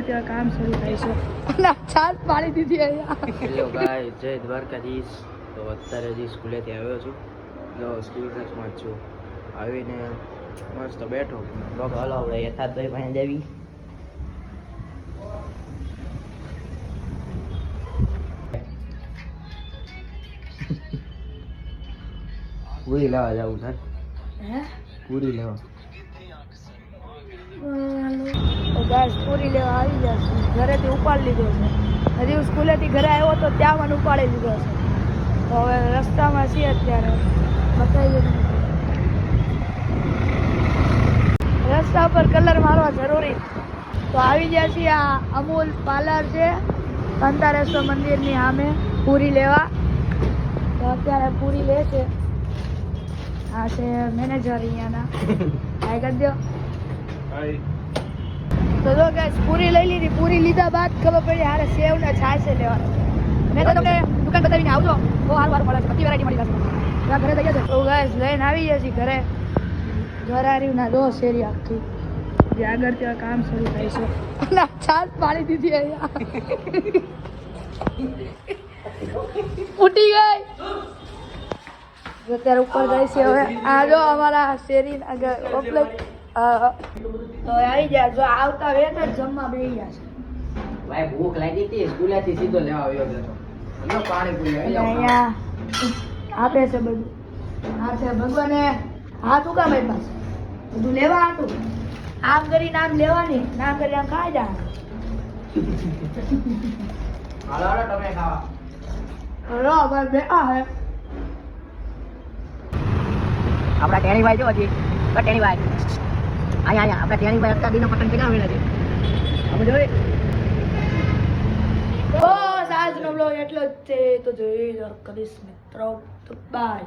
કામ શરૂ થાય છે અને છાસ પાડી દીધી અહીંયા. હેલો ગાય, જય દ્વારકાધીશ. તો અત્યારે હજી સ્કૂલેથી આવ્યો છું. જો સ્કૂલ ડ્રેસમાં જ છું. આવીને મસ્ત બેઠો. લોક હલો આપણે યથાર્થભાઈ પાસે દેવી. પૂરી લેવા જવું સર. હે પૂરી લેવા. તો ગાઈસ પૂરી લેવા આવી જશે. ઘરેથી ઉપાડી લીધો છે. હજી હું સ્કૂલેથી ઘરે આવ્યો તો ત્યાં મને ઉપાડી લીધો છે. તો હવે રસ્તામાં છીએ અત્યારે. બતાવી દઉં. રસ્તા પર કલર મારવા જરૂરી. તો આવી ગયા છીએ. આ અમૂલ પાર્લર છે કંતારેશ્વર મંદિરની સામે પૂરી લેવા. તો અત્યારે પૂરી લે છે. આ છે મેનેજર અહીંયાના. હાય કરી દો. તો જો ગાઈસ પૂરી લઈ લીધી. પૂરી લીધા બાદ ખબર પડી હારે સેવ ને છાશ લેવાનું. મેં તો તમને દુકાન બતાવીને આવજો. બહુ સારું મળે છે. બધી વેરાયટી મળી જશે. ત્યાં ઘરે થઈ જશે. તો ગાઈસ લઈને આવી ગયા છીએ ઘરે. ઘરારીના દો શેરી આખી જે આગળ ત્યાં કામ શરૂ થાય છે અને છાશ પાડી દીધી અહીંયા. ફૂટી ગઈ. અત્યારે ઉપર જાય છે. હવે આ જો અમારા શેરી આગળ કોમ્પ્લેક્સ તો આવી ગયા. જો આવતા વેત જ જમવા બેસી ગયા છે. ભાઈ ભૂખ લાગી હતી, સ્કૂલેથી સીધો લેવા આવ્યો હતો. લો પાણી પૂરી અને અહીંયા આપે છે બધું. આ છે ભગવાને હાથ ઉકા મારી પાસે બધું લેવા હતું. આમ કરીને આમ લેવાની, ના કરી આમ ખાઈ જા. હાલો હાલો તમે ખાવા. રો ભાઈ બે આ હે આપણા ટેણીભાઈ જો હજી તો ટેણીભાઈ અહીંયા આપણા ટેણીભાઈ અત્યાર દિનો પતંગ ચગાવેલા છે. આપણે જોઈએ. બસ આજનો બ્લોગ એટલો જ છે. તો જોઈ કરીશ મિત્રો. તો બાય.